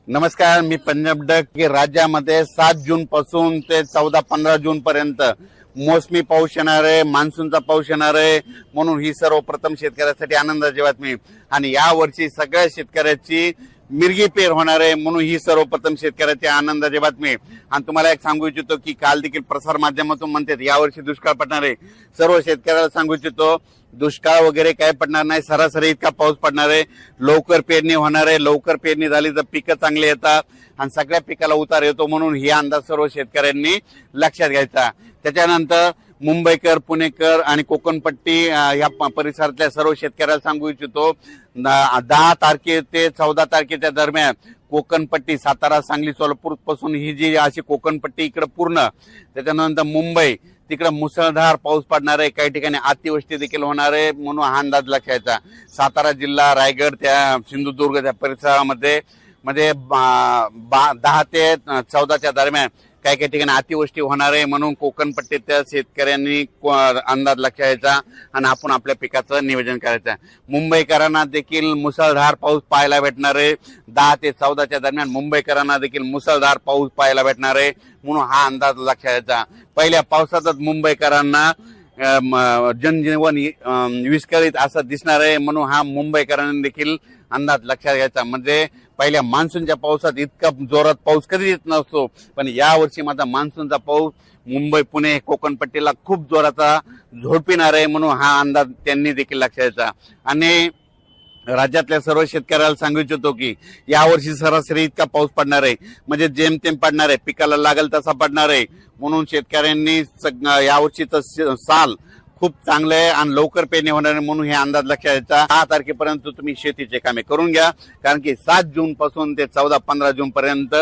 नमस्कार, मी पंजाब डक की राज्यामध्ये 7 जून पासून ते 14-15 जून पर्यंत मोसमी पाऊस येणार आहे, मान्सूनचा पाऊस येणार आहे. म्हणून ही सर्वप्रथम शेतकऱ्यासाठी आनंदाची बातमी. आणि या वर्षी सगळ्या शेतकऱ्याची मिरगी पेर होणार आहे, म्हणून ही सर्वप्रथम शेतकऱ्याची आनंदाची बातमी. आणि तुम्हाला एक सांगू इच्छितो की काल देखील प्रसार माध्यमातून म्हणतात यावर्षी दुष्काळ पडणार आहे. सर्व शेतकऱ्याला सांगू इच्छितो दुष्काळ वगैरे काय पडणार नाही, सरासरी इतका पाऊस पडणार आहे. लवकर पेरणी होणार आहे. लवकर पेरणी झाली तर पिकं चांगली येतात आणि सगळ्या पिकाला उतार येतो. म्हणून ही अंदाज सर्व शेतकऱ्यांनी लक्षात घ्यायचा. त्याच्यानंतर मुंबईकर, पुणेकर आणि कोकणपट्टी या परिसरातल्या सर्व शेतकऱ्याला सांगू इच्छितो 10 तारखे ते 14 तारखेच्या दरम्यान कोकणपट्टी सातारा, सांगली, सोलापूर पासून ही जी अशी कोकणपट्टी इकडे पूर्ण, त्याच्यानंतर मुंबई तिकडे मुसळधार पाऊस पडणार आहे. काही ठिकाणी अतिवृष्टी देखील होणार आहे, म्हणून हा अंदाज लक्षात. सातारा जिल्हा, रायगड, त्या सिंधुदुर्ग त्या परिसरामध्ये 10 ते 14च्या दरम्यान काही काही ठिकाणी अतिवृष्टी होणार आहे. म्हणून कोकणपट्टीच्या शेतकऱ्यांनी अंदाज लक्षात आणि आपण आपल्या पिकाचं नियोजन करायचं. मुंबईकरांना देखील मुसळधार पाऊस पाहायला भेटणार आहे. 10 ते 14च्या दरम्यान मुंबईकरांना देखील मुसळधार पाऊस पाहायला भेटणार आहे, म्हणून हा अंदाज लक्षात. पहिल्या पावसातच मुंबईकरांना जनजीवन विस्कळीत असं दिसणार आहे, म्हणून हा मुंबईकरांनी देखील अंदाज लक्षात घ्यायचा. म्हणजे पहिल्या मान्सूनच्या पावसात इतका जोरात पाऊस कधी येत नसतो, पण या वर्षी माझा मान्सूनचा पाऊस मुंबई, पुणे, कोकणपट्टीला खूप जोराचा झोडपिणार आहे, म्हणून हा अंदाज त्यांनी देखील लक्षात घ्यायचा. आणि राज्यातल्या सर्व शेतकऱ्याला सांगू इच्छितो की यावर्षी सरासरी इतका पाऊस पडणार आहे, म्हणजे जेमतेम पडणार आहे, पिकाला लागेल तसा पडणार आहे. म्हणून शेतकऱ्यांनी यावर्षीचं साल खूप चांगलं आहे आणि लवकर पेरणी होणार आहे, म्हणून हे अंदाज लक्षात घ्यायचा. 6 तारखेपर्यंत तुम्ही शेतीचे कामे करून घ्या, कारण की 7 जून पासून ते 14-15 जून पर्यंत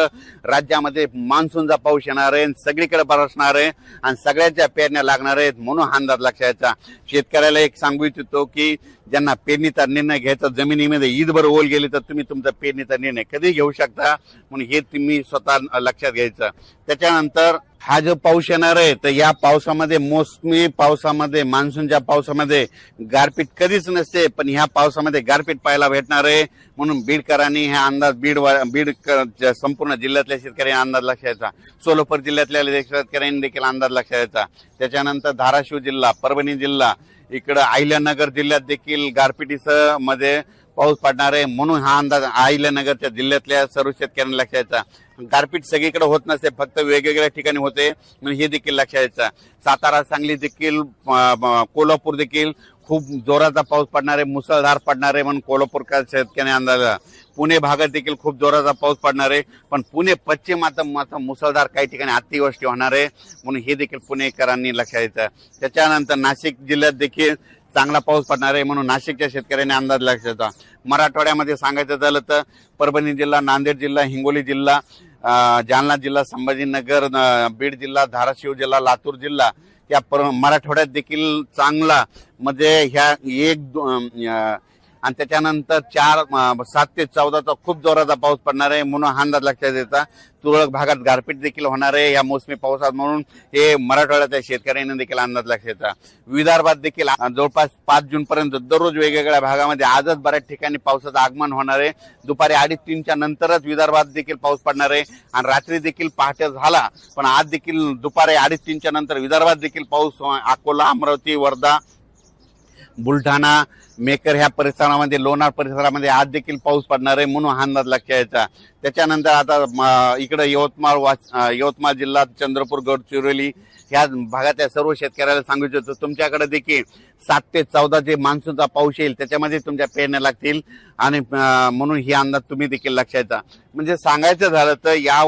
राज्यामध्ये मान्सूनचा पाऊस येणार आहे, सगळीकडे बरसणार आहे आणि सगळ्यांच्या पेरण्या लागणार आहेत, म्हणून हा अंदाज लक्षात घ्यायचा. शेतकऱ्याला एक सांगू इच्छितो की ज्यांना पेरणीचा निर्णय घ्यायचा, जमिनीमध्ये ईदभर ओल गेली तर तुम्ही तुमचा पेरणीचा निर्णय कधी घेऊ शकता, म्हणून हे तुम्ही स्वतः लक्षात घ्यायचं. त्याच्यानंतर हा जो पाऊस येणार आहे तर या पावसामध्ये, मोसमी पावसामध्ये, मान्सूनच्या पावसामध्ये गारपीट कधीच नसते, पण ह्या पावसामध्ये गारपीट पाहायला भेटणार आहे. म्हणून बीडकरांनी हा अंदाज बीड संपूर्ण जिल्ह्यातल्या शेतकऱ्यांनी अंदाज लक्षात घ्यायचा. सोलापूर जिल्ह्यातल्या शेतकऱ्यांनी देखील अंदाज लक्षात घ्यायचा. त्याच्यानंतर धाराशिव जिल्हा, परभणी जिल्हा, इकडं अहिल्यानगर जिल्ह्यात देखील गारपिटीसह मध्ये पाऊस पडणार आहे, म्हणून हा अंदाज अहिल्यानगरच्या जिल्ह्यातल्या सर्व शेतकऱ्यांनी लक्षात घ्यायचा. गारपीट सगळीकडे होत नसते, फक्त वेगवेगळ्या ठिकाणी होते, म्हणून हे देखील लक्षात घ्यायचं. सातारा, सांगली देखील, कोल्हापूर देखील खूप जोराचा पाऊस पडणार आहे, मुसळधार पडणार आहे, म्हणून कोल्हापूरच्या शेतकऱ्यांनी अंदाज. पुणे भागात देखील खूप जोराचा पाऊस पडणार आहे, पण पुणे पश्चिमात मुसळधार काही ठिकाणी अतिवृष्टी होणार आहे, म्हणून हे देखील पुणेकरांनी लक्षात घ्यायचं. त्याच्यानंतर नाशिक जिल्ह्यात देखील चांगला पाऊस पडणार आहे, म्हणून नाशिकच्या शेतकऱ्यांनी अंदाज लक्षात घ्यायचा. मराठवाड्यामध्ये सांगायचं झालं तर परभणी जिल्हा, नांदेड जिल्हा, हिंगोली जिल्हा, जालना जिल्हा, संभाजीनगर, बीड जिल्हा, धाराशिव जिल्हा, लातूर जिल्हा या मराठवाड्यात देखील चांगला, म्हणजे ह्या आणि त्याच्यानंतर 7 ते 14चा खूप जोराचा पाऊस पडणार आहे, म्हणून हा अंदाज लक्षात द्यायचा. तुरळक भागात गारपीट देखील होणार आहे या मोसमी पावसात, म्हणून हे मराठवाड्याच्या शेतकऱ्यांनी देखील अंदाज लक्षात द्यायचा. विदर्भात देखील जवळपास 5 जून पर्यंत दररोज वेगवेगळ्या भागामध्ये आजच बऱ्याच ठिकाणी पावसाचं आगमन होणार आहे. दुपारी 2:30-3च्या नंतरच विदर्भात देखील पाऊस पडणार आहे आणि रात्री देखील पहाटे झाला, पण आज देखील दुपारी 2:30-3च्या नंतर विदर्भात देखील पाऊस, अकोला, अमरावती, वर्धा, बुलढाणा, मेकर ह्या परिसरामध्ये, लोणार परिसरामध्ये आज देखील पाऊस पडणार आहे, म्हणून हा अंदाज लक्षात घ्यायचा. त्याच्यानंतर आता इकडे यवतमाळ जिल्हा, चंद्रपूर, गडचिरोली ह्या भागातल्या सर्व शेतकऱ्याला सांगू इच्छितो तुमच्याकडे देखील 7 ते 14 जे मान्सूनचा पाऊस येईल त्याच्यामध्ये तुमच्या पेरण्या लागतील, आणि म्हणून ही अंदाज तुम्ही देखील लक्षात घ्यायचा. म्हणजे सांगायचं झालं तर या